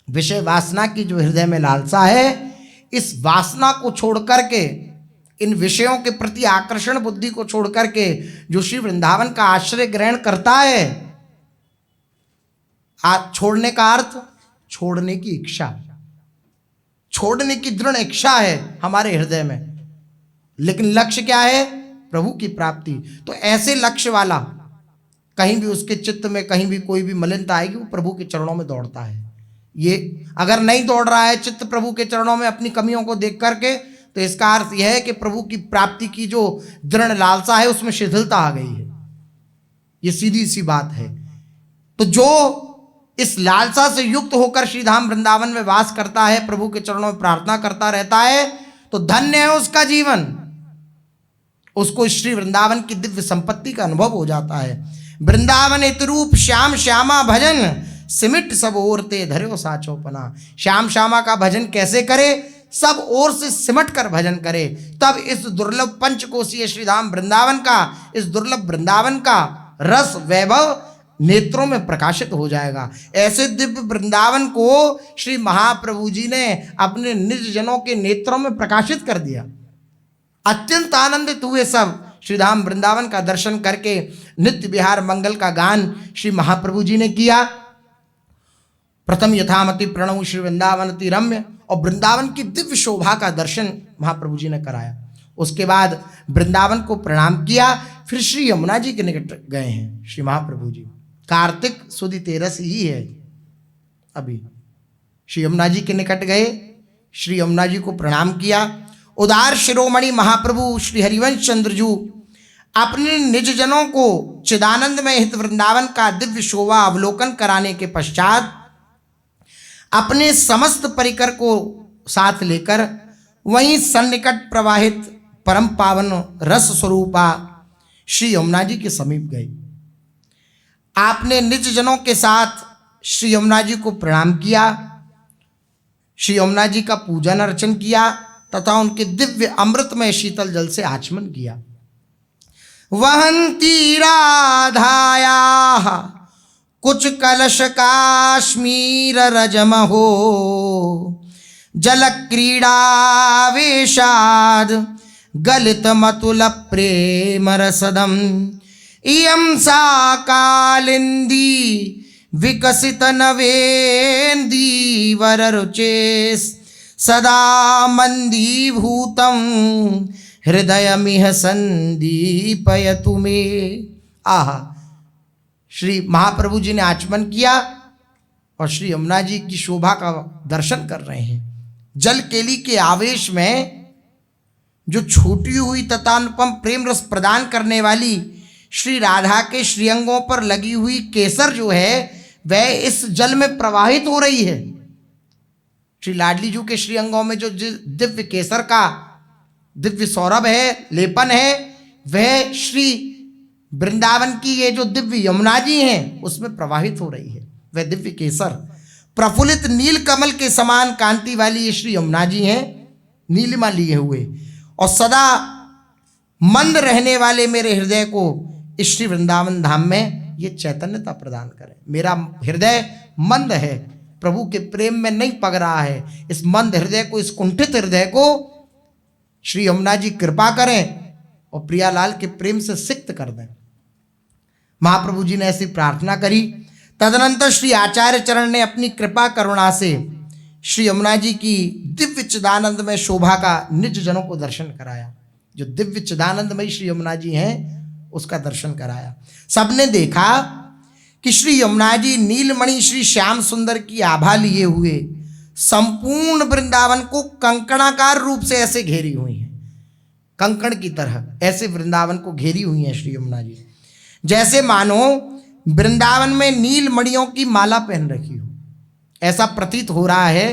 विषय वासना की जो हृदय में लालसा है, इस वासना को छोड़ करके, इन विषयों के प्रति आकर्षण बुद्धि को छोड़ करके जो श्री वृंदावन का आश्रय ग्रहण करता है, छोड़ने का अर्थ छोड़ने की इच्छा, छोड़ने की दृढ़ इच्छा है हमारे हृदय में, लेकिन लक्ष्य क्या है? प्रभु की प्राप्ति। तो ऐसे लक्ष्य वाला कहीं भी उसके चित्त में कहीं भी कोई भी मलिनता आएगी, वो प्रभु के चरणों में दौड़ता है। ये अगर नहीं दौड़ रहा है चित्त प्रभु के चरणों में अपनी कमियों को देख करके, तो इसका अर्थ यह है कि प्रभु की प्राप्ति की जो दृढ़ लालसा है उसमें शिथिलता आ गई है। ये सीधी सी बात है। तो जो इस लालसा से युक्त होकर श्रीधाम वृंदावन में वास करता है, प्रभु के चरणों में प्रार्थना करता रहता है, तो धन्य है उसका जीवन। उसको श्री वृंदावन की दिव्य संपत्ति का अनुभव हो जाता है। वृंदावन इतरूप श्याम श्यामा भजन, सिमिट सब ओर ते धर्यो साचोपना। श्याम श्यामा का भजन कैसे करे? सब ओर से सिमट कर भजन करे, तब इस दुर्लभ पंचकोशीय श्रीधाम वृंदावन का, इस दुर्लभ वृंदावन का रस वैभव नेत्रों में प्रकाशित हो जाएगा। ऐसे दिव्य वृंदावन को श्री महाप्रभु जी ने अपने निज जनों के नेत्रों में प्रकाशित कर दिया। अत्यंत आनंदित हुए सब श्रीधाम वृंदावन का दर्शन करके। नित्य विहार मंगल का गान श्री महाप्रभु जी ने किया। प्रथम यथामति प्रणव श्री वृंदावनति रम्य, और वृंदावन की दिव्य शोभा का दर्शन महाप्रभु जी ने कराया। उसके बाद वृंदावन को प्रणाम किया, फिर श्री यमुना जी के निकट गए हैं श्री महाप्रभु जी। कार्तिक सुदी 13 ही है। अभी श्री यमुना जी के निकट गए, श्री यमुना जी को प्रणाम किया। उदार शिरोमणि महाप्रभु श्री हरिवंश चंद्र जी अपने निज जनों को चिदानंद में हित वृंदावन का दिव्य शोभा अवलोकन कराने के पश्चात अपने समस्त परिकर को साथ लेकर वहीं सन्निकट प्रवाहित परम पावन रस स्वरूपा श्री यमुना जी के समीप गए। आपने निज जनों के साथ श्री यमुना जी को प्रणाम किया, श्री यमुना जी का पूजन अर्चन किया तथा उनके दिव्य अमृतमय शीतल जल से आचमन किया। वहंती राधाया कुछ कलश काश्मीर रजमहो, जल क्रीड़ा वेशाद गलित मतुल प्रेम रसदम, इयं सा कालिंदी विकसित नवेंदी वर रुचेस, सदा मंदीभूतं हृदयमिह संदीपयतु मे। आहा, श्री महाप्रभु जी ने आचमन किया और श्री यमुना जी की शोभा का दर्शन कर रहे हैं। जल केली के आवेश में जो छूटी हुई तथा अनुपम प्रेम रस प्रदान करने वाली श्री राधा के श्रीअंगों पर लगी हुई केसर जो है वह इस जल में प्रवाहित हो रही है। श्री लाडली जी के श्रीअंगों में जो दिव्य केसर का दिव्य सौरभ है, लेपन है, वह श्री वृंदावन की ये जो दिव्य यमुना जी हैं उसमें प्रवाहित हो रही है। वह दिव्य केसर प्रफुल्लित नील कमल के समान कांति वाली ये श्री यमुना जी हैं, नीलिमा लिए हुए, और सदा मंद रहने वाले मेरे हृदय को इस श्री वृंदावन धाम में ये चैतन्यता प्रदान करें। मेरा हृदय मंद है, प्रभु के प्रेम में नहीं पग रहा है। इस मंद हृदय को, इस कुंठित हृदय को श्री यमुना जी कृपा करें और प्रियालाल के प्रेम से सिक्त कर दें। महाप्रभु जी ने ऐसी प्रार्थना करी। तदनंतर श्री आचार्य चरण ने अपनी कृपा करुणा से श्री यमुना जी की दिव्य चिदानंद में शोभा का निज जनों को दर्शन कराया। जो दिव्य चिदानंदमयी श्री यमुना जी हैं उसका दर्शन कराया। सबने देखा कि श्री यमुना जी नीलमणि श्री श्याम सुंदर की आभा लिए हुए संपूर्ण वृंदावन को कंकणाकार रूप से ऐसे घेरी हुई हैं, कंकण की तरह ऐसे वृंदावन को घेरी हुई हैं श्री यमुना जी, जैसे मानो वृंदावन में नील मणियों की माला पहन रखी हो। ऐसा प्रतीत हो रहा है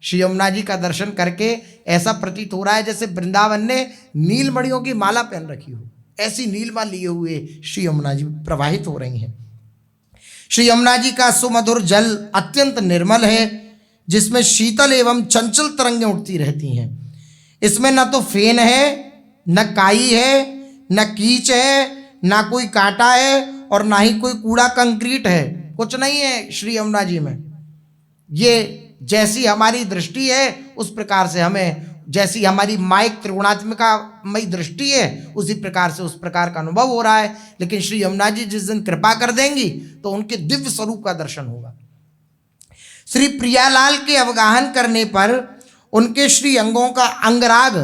श्री यमुना जी का दर्शन करके, ऐसा प्रतीत हो रहा है जैसे वृंदावन ने नील मणियों की माला पहन रखी हो। ऐसी नीलमा लिए हुए श्री यमुना जी प्रवाहित हो रही हैं। श्री यमुना जी का सुमधुर जल अत्यंत निर्मल है, जिसमें शीतल एवं चंचल तरंगें उठती रहती हैं। इसमें न तो फेन है, न काई है, न कीच है, ना कोई कांटा है और ना ही कोई कूड़ा कंक्रीट है, कुछ नहीं है श्री यमुना जी में। ये जैसी हमारी दृष्टि है उस प्रकार से हमें, जैसी हमारी माइक त्रिगुणात्मिकामयी दृष्टि है उसी प्रकार से उस प्रकार का अनुभव हो रहा है। लेकिन श्री यमुना जी जिस दिन कृपा कर देंगी तो उनके दिव्य स्वरूप का दर्शन होगा। श्री प्रियालाल के अवगाहन करने पर उनके श्री अंगों का अंगराग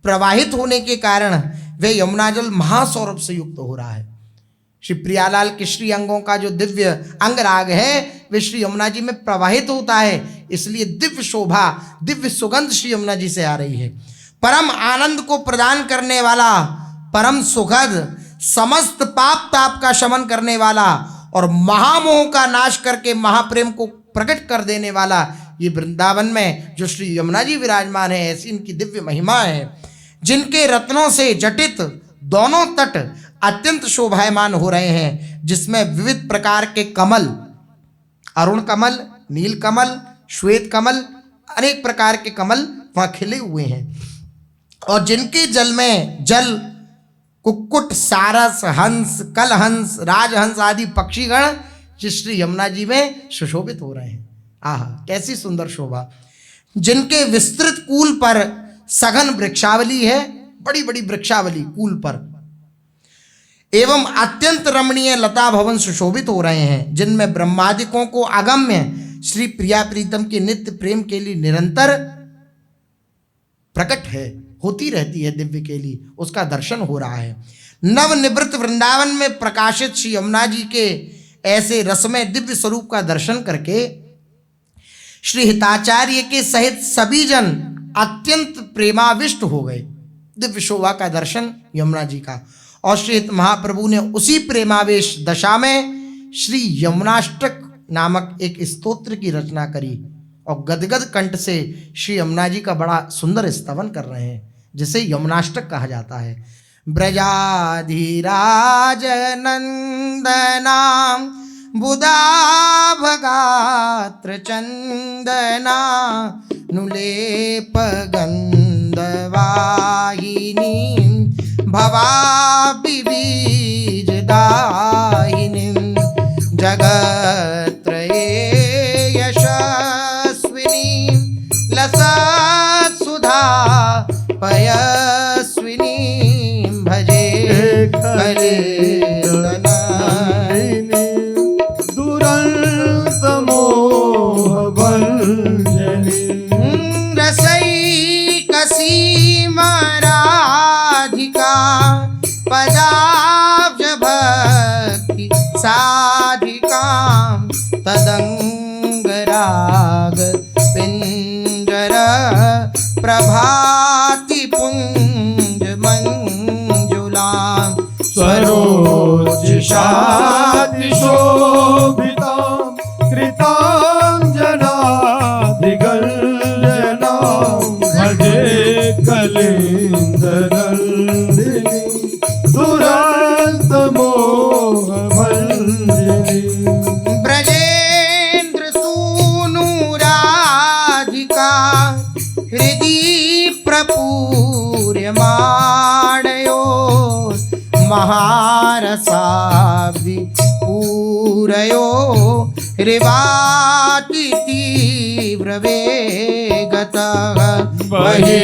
प्रवाहित होने के कारण वे यमुना जल महासौरभ से युक्त हो रहा है। श्री प्रियालाल के श्री अंगों का जो दिव्य अंगराग है वे श्री यमुना जी में प्रवाहित होता है, इसलिए दिव्य शोभा, दिव्य सुगंध श्री यमुना जी से आ रही है। परम आनंद को प्रदान करने वाला, परम सुखद, समस्त पाप ताप का शमन करने वाला और महामोह का नाश करके महाप्रेम को प्रकट कर देने वाला ये वृंदावन में जो श्री यमुना जी विराजमान है, ऐसी इनकी दिव्य महिमा है। जिनके रत्नों से जटित दोनों तट अत्यंत शोभायमान हो रहे हैं, जिसमें विविध प्रकार के कमल, अरुण कमल, नील कमल, श्वेत कमल, अनेक प्रकार के कमल वहां खिले हुए हैं। और जिनके जल में जल कुक्कुट, सारस, हंस, कलहंस, राजहंस आदि पक्षीगण जिस श्री यमुना जी में सुशोभित हो रहे हैं। आहा, कैसी सुंदर शोभा। जिनके विस्तृत कूल पर सघन वृक्षावली है, बड़ी बड़ी वृक्षावली कूल पर, एवं अत्यंत रमणीय लता भवन सुशोभित हो रहे हैं, जिनमें ब्रह्मादिकों को अगम्य श्री प्रिया प्रीतम के नित्य प्रेम के लिए निरंतर प्रकट है, होती रहती है दिव्य के लिए, उसका दर्शन हो रहा है। नवनिवृत्त वृंदावन में प्रकाशित श्री यमुना जी के ऐसे रसमय दिव्य स्वरूप का दर्शन करके श्री हिताचार्य के सहित सभी जन अत्यंत प्रेमाविष्ट हो गए। दिव्य शोभा का दर्शन यमुना जी का, और श्री हित महाप्रभु ने उसी प्रेमावेश दशा में श्री यमुनाष्टक नामक एक स्तोत्र की रचना करी और गदगद कंठ से श्री यमुना जी का बड़ा सुंदर स्तवन कर रहे हैं, जिसे यमुनाष्टक कहा जाता है। ब्रजाधिराज नंदनाम बुधाभगात्र चंदना नुलेप गंधवाहिनी भवापि बीजदायिनी जगत्त्रये यशस्विनी लसत्सुधा पयस्विनी भजे कलिन्दनायिनी दुरंत मोह भंजनी रसैकसीमा राधिका पदाब्ज भक्ति साधिकां तदंगराग पिंजर प्रभाति पुंज मंजुलां स्वरोचिषादि शोभितां कृतांजनाधिगल्यनां भजे कलिन्दनन्दिनी दुरंत मोह भंजनी ब्रजेंद्र सूनु राधिका हृदि प्रपूर्यमाणयो महारसाब्धि पूरयो हृवाति तीव्र वेगतः वही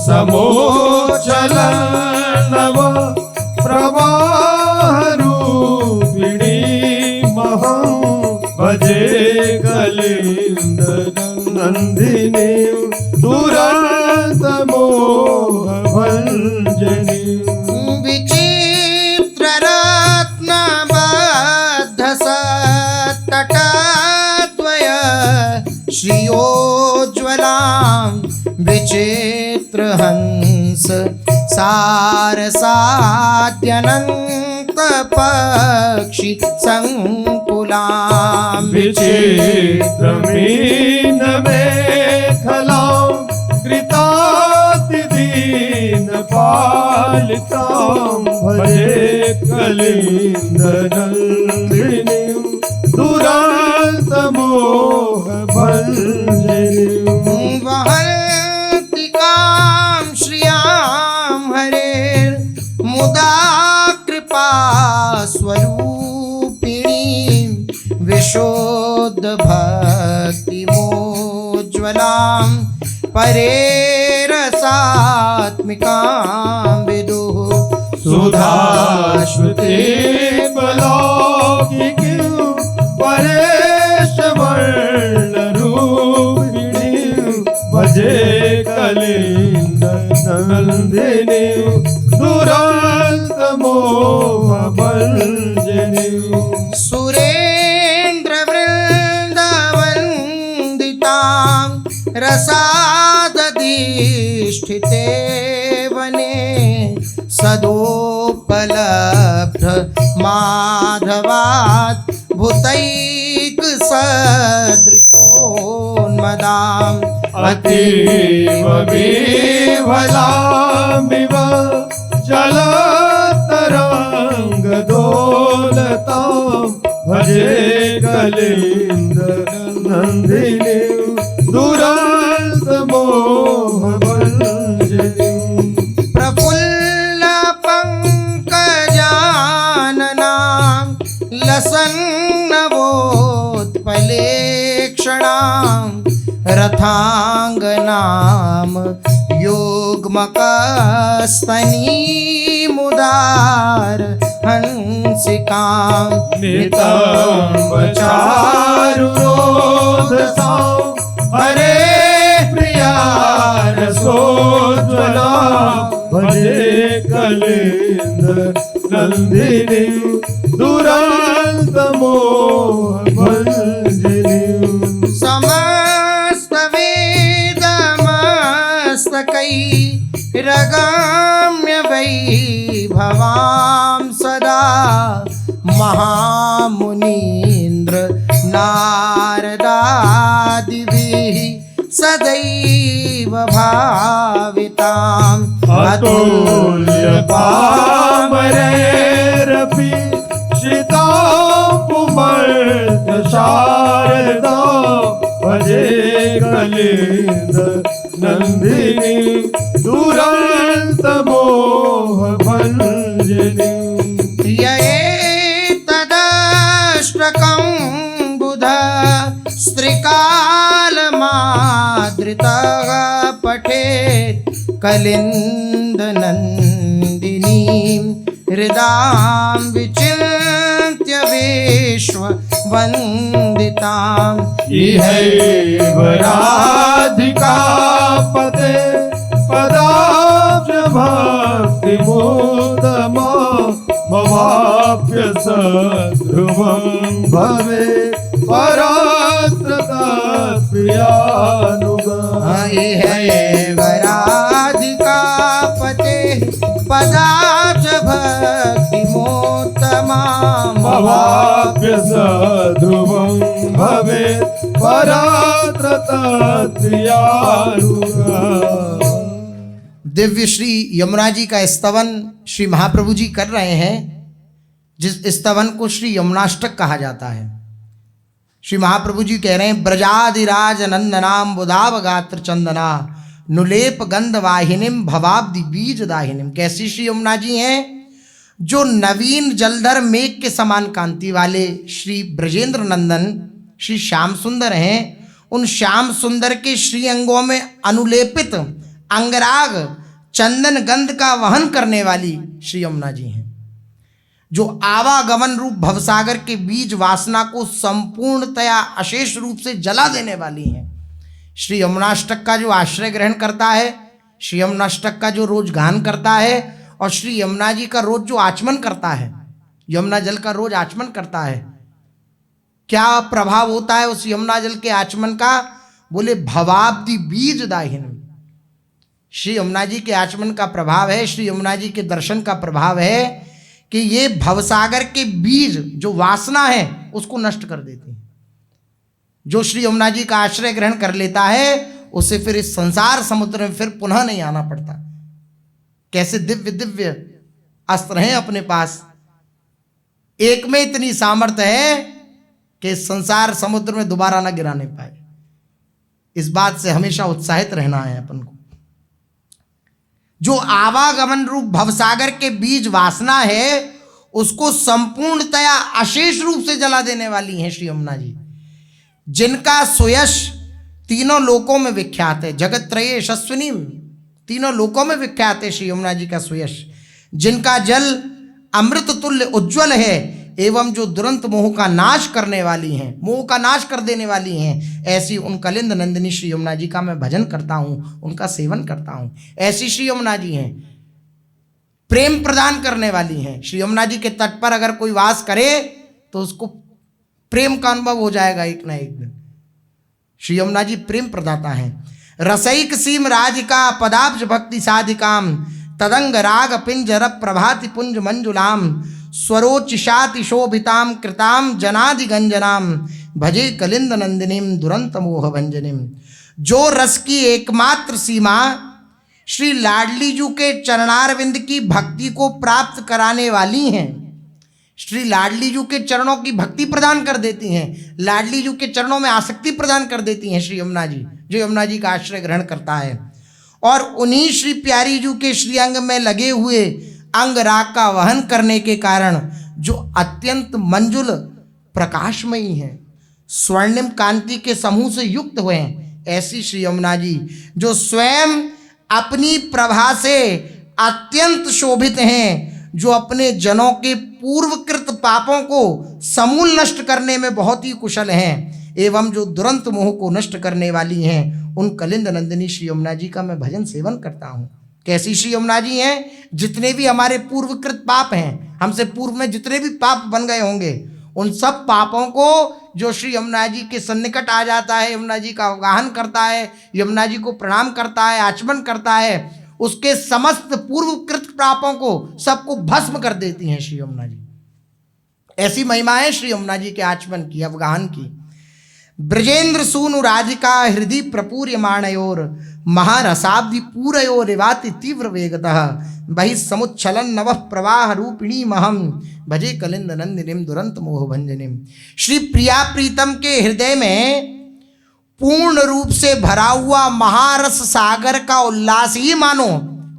समोचलनव प्रवाहरूपिणी महं भजे कलिन्दनन्दिनी दुरंत मोह भंजनी विचित्र रत्नबद्ध सत्तटद्वय श्रियोज्ज्वलां विचित्र हंस सारसाद्यनन्त पक्षि संकुलां विचित्रमीन मेखलां कृतातिदीन पालितां भजे कलिन्दनन्दिनीं दुरंत मोह भंजनी वहन्तिकां श्रियां हरेर् मुदा कृपा स्वरूपिणीं विशुद्ध भक्तिमोज्ज्वलां परेरसात्मिकां विदुः सुधाश्रुते बलौकिकी परेश वर्णरूपिणी भजे कलिंद नंदिनी दुरंत मोह भंजनी सुरेन्द्र वृंदवंदितां रसादधिष्ठिते वने सदोपलब्ध माधवात् भूतैक सदृशोन्मदाम् अतीव विह्वलामिव जलतरंग दोलतां भजे कलिंद नंदिनी दुरंत मोह भंजनी प्रफुल्ल पंकजाननां लसन्नवोत्पलेक्षणां रथांगनां योगमकस्तनीमुदार हंसिकां नितंब चारुरोधसां हरे प्रिया रसोज्ज्वला भजे कलिंद नंदिनी दुरंत मोह भंजनी समस्त वेदमस्तकैरगाम्य वैभवां सदा महामुनीन्द्र नारदादिभिः सदैव भाविताम् अतुल्य पामरैरपि शितां पुमर्त शारदा भजे कलिंद नंदिनी दुरंत मोह भंजनी यएतदष्टकं बुध स्त्रिकालमादृतः पठेत् कलिन्दनन्दिनीं हृदां विचिन्त्य विश्ववन्दिताम् इहैव राधिका पते पदाब्ज भक्तिमोदमा ममाप्य सध्रुवं भवे परात्र तत्प्रियानुगा इहैव राधिका पते पदाब्ज भक्तिमोत्तमा ममाप्य सध्रुवं भवे परात्र तत्प्रियानुगा। दिव्य श्री यमुना जी का स्तवन श्री महाप्रभु जी कर रहे हैं, जिस स्तवन को श्री यमुनाष्टक कहा जाता है। श्री महाप्रभु जी कह रहे हैं ब्रजादिराज नंदनाम बुधाव गात्र चंदना नुलेप गंध वाहिनीम भवाब्दि बीज दाहिनीम। कैसी श्री यमुना जी हैं? जो नवीन जलधर मेघ के समान कांति वाले श्री ब्रजेंद्र नंदन श्री श्याम सुंदर हैं। उन श्याम सुंदर के श्री अंगों में अनुलेपित अंगराग चंदन गंध का वहन करने वाली श्री यमुना जी हैं, जो आवागमन रूप भवसागर के बीज वासना को संपूर्णतया अशेष रूप से जला देने वाली हैं। श्री यमुनाष्टक का जो आश्रय ग्रहण करता है, श्री यमुनाष्टक का जो रोज गान करता है और श्री यमुना जी का रोज जो आचमन करता है, यमुना जल का रोज आचमन करता है, क्या प्रभाव होता है उस यमुना जल के आचमन का? बोले भवाब्दि बीज दाहिनी। श्री यमुना जी के आचमन का प्रभाव है, श्री यमुना जी के दर्शन का प्रभाव है कि ये भवसागर के बीज जो वासना है उसको नष्ट कर देती है। जो श्री यमुना जी का आश्रय ग्रहण कर लेता है उसे फिर इस संसार समुद्र में फिर पुनः नहीं आना पड़ता। कैसे दिव्य दिव्य अस्त्र हैं अपने पास। एक में इतनी सामर्थ्य है कि इस संसार समुद्र में दोबारा न गिराने पाए। इस बात से हमेशा उत्साहित रहना है अपन को। जो आवागमन रूप भवसागर के बीज वासना है उसको संपूर्णतया अशेष रूप से जला देने वाली हैं श्री यमुना जी, जिनका सुयश तीनों लोकों में विख्यात है। जगत त्रये यशस्विनी, तीनों लोकों में विख्यात है श्री यमुना जी का सुयश, जिनका जल अमृत तुल्य उज्ज्वल है एवं जो दुरंत मोह का नाश करने वाली हैं, मोह का नाश कर देने वाली हैं। ऐसी उन कलिंद नंदिनी श्री यमुना जी का मैं भजन करता हूँ, उनका सेवन करता हूँ। ऐसी श्री यमुना जी हैं, प्रेम प्रदान करने वाली हैं। श्री यमुना जी के तट पर अगर कोई वास करे तो उसको प्रेम का अनुभव हो जाएगा एक ना एक दिन। श्री यमुना जी प्रेम प्रदाता हैं। रसैक सीम राजिका पदाब्ज भक्ति साधिकाम तदंग राग पिंजर प्रभाति पुंज मंजुलाम स्वरोचिषाति शोभिताम कृताम जनादि गंजनाम भजे कलिंद नंदिनीम दुरंत मोह भंजनीम। जो रस की एकमात्र सीमा श्री लाडली जी के चरणारविंद की भक्ति को प्राप्त कराने वाली हैं, श्री लाडली जी के चरणों की भक्ति प्रदान कर देती हैं, लाडली जी के चरणों में आसक्ति प्रदान कर देती हैं श्री यमुना जी, जो यमुना जी का आश्रय ग्रहण करता है। और उन्हीं श्री प्यारी जी के श्री अंग में लगे हुए अंग राग का वहन करने के कारण जो अत्यंत मंजुल प्रकाशमयी हैं, स्वर्णिम कांति के समूह से युक्त हुए हैं, ऐसी श्री यमुना जी जो स्वयं अपनी प्रभा से अत्यंत शोभित हैं, जो अपने जनों के पूर्वकृत पापों को समूल नष्ट करने में बहुत ही कुशल हैं, एवं जो दुरंत मोह को नष्ट करने वाली हैं, उन कलिंद नंदिनी श्री यमुना जी का मैं भजन सेवन करता हूँ। कैसी श्री यमुना जी हैं? जितने भी हमारे पूर्वकृत पाप हैं, हमसे पूर्व में जितने भी पाप बन गए होंगे, उन सब पापों को जो श्री यमुना जी के सन्निकट आ जाता है, यमुना जी का अवगाहन करता है, यमुना जी को प्रणाम करता है, आचमन करता है, उसके समस्त पूर्वकृत पापों को सबको भस्म कर देती हैं श्री यमुना जी। ऐसी महिमा है श्री यमुना जी के आचमन की, अवगाहन की। ब्रजेंद्र सूनु राधिका हृदय प्रपूर्यमाणयोर महारसाब्धि पूरयो रिवाति तीव्र वेगतः बहि समुच्छलन नवः प्रवाह रूपिणी महम भजे कलिंद नंदिनीम दुरंत मोह भंजनीम। श्री प्रिया प्रीतम के हृदय में पूर्ण रूप से भरा हुआ महारस सागर का उल्लास ही मानो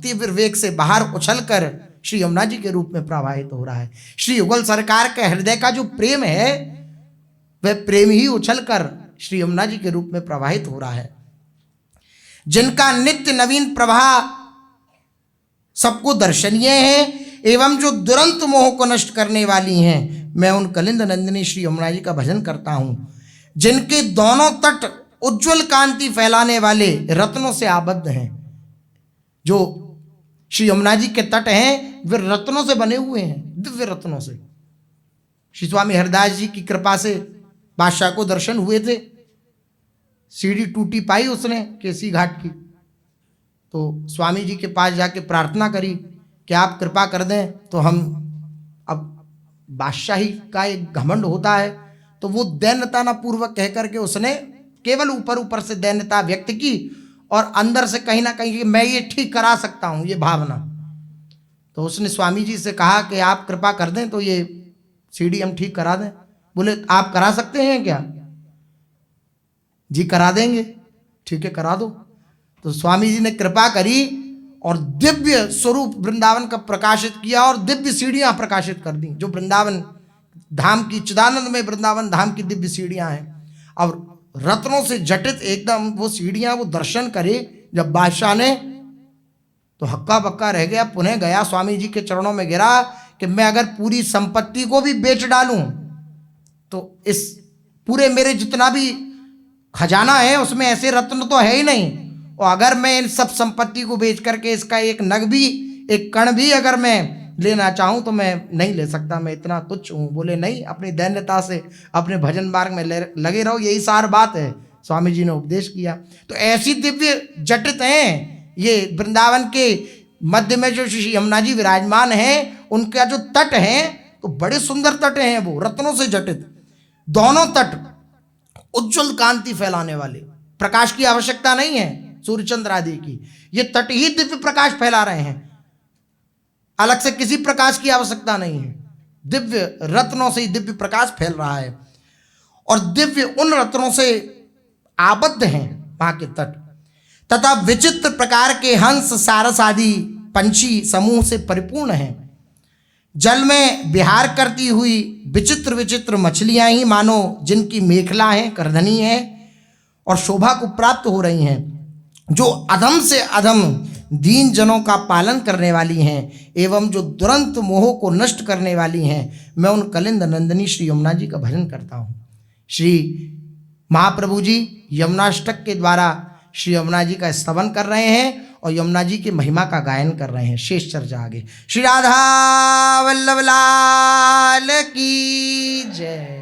तीव्र वेग से बाहर उछलकर श्री यमुना जी के रूप में प्रवाहित हो रहा है। श्री युगल सरकार के हृदय का जो प्रेम है वह प्रेम ही उछलकर श्री यमुना जी के रूप में प्रवाहित हो रहा है, जिनका नित्य नवीन प्रवाह सबको दर्शनीय है एवं जो दुरंत मोह को नष्ट करने वाली हैं। मैं उन कलिंद नंदिनी श्री यमुना जी का भजन करता हूँ, जिनके दोनों तट उज्ज्वल कांति फैलाने वाले रत्नों से आबद्ध हैं। जो श्री यमुना जी के तट हैं वे रत्नों से बने हुए हैं, दिव्य रत्नों से। श्री स्वामी हरिदास जी की कृपा से बादशाह को दर्शन हुए थे, सीढ़ी टूटी पाई उसने केसी घाट की, तो स्वामी जी के पास जाके प्रार्थना करी कि आप कृपा कर दें तो हम, अब बादशाही का एक घमंड होता है तो वो दैन्यता न पूर्वक कह करके उसने केवल ऊपर ऊपर से दैन्यता व्यक्त की और अंदर से कहीं ना कहीं मैं ये ठीक करा सकता हूँ, ये भावना। तो उसने स्वामी जी से कहा कि आप कृपा कर दें तो ये सीढ़ी हम ठीक करा दें। बोले आप करा सकते हैं क्या? जी करा देंगे। ठीक है करा दो। तो स्वामी जी ने कृपा करी और दिव्य स्वरूप वृंदावन का प्रकाशित किया और दिव्य सीढ़ियां प्रकाशित कर दी, जो वृंदावन धाम की, चिदानंद में वृंदावन धाम की दिव्य सीढ़ियां हैं। और रत्नों से जटित एकदम वो सीढ़ियां, वो दर्शन करे जब बादशाह ने, तो हक्का बक्का रह गया। पुनः गया स्वामी जी के चरणों में गिरा कि मैं अगर पूरी संपत्ति को भी बेच डालूं तो इस पूरे मेरे जितना भी खजाना है उसमें ऐसे रत्न तो है ही नहीं, और अगर मैं इन सब संपत्ति को बेच करके इसका एक नग भी, एक कण भी अगर मैं लेना चाहूं तो मैं नहीं ले सकता, मैं इतना तुच्छ हूं। बोले नहीं, अपनी दैन्यता से अपने भजन मार्ग में लगे रहो, यही सार बात है, स्वामी जी ने उपदेश किया। तो ऐसी दिव्य जटित हैं ये वृंदावन के मध्य में जो श्री यमुना जी विराजमान हैं, उनका जो तट है तो बड़े सुंदर तट हैं, वो रत्नों से जटित, दोनों तट उज्ज्वल कांति फैलाने वाले, प्रकाश की आवश्यकता नहीं है सूर्यचंद्र आदि की, ये तट ही दिव्य प्रकाश फैला रहे हैं, अलग से किसी प्रकाश की आवश्यकता नहीं है, दिव्य रत्नों से ही दिव्य प्रकाश फैल रहा है। और दिव्य उन रत्नों से आबद्ध हैं वहां के तट, तथा विचित्र प्रकार के हंस सारस आदि पंछी समूह से परिपूर्ण हैं। जल में विहार करती हुई विचित्र विचित्र मछलियां ही मानो जिनकी मेखला हैं, करधनी हैं और शोभा को प्राप्त हो रही हैं, जो अधम से अधम दीन जनों का पालन करने वाली हैं एवं जो दुरंत मोह को नष्ट करने वाली हैं। मैं उन कलिंद नंदिनी श्री यमुना जी का भजन करता हूँ। श्री महाप्रभु जी यमुनाष्टक के द्वारा श्री यमुना जी का स्तवन कर रहे हैं और यमुना जी की महिमा का गायन कर रहे हैं। शेष चर्चा आगे। श्री राधा वल्लभ लाल की जय।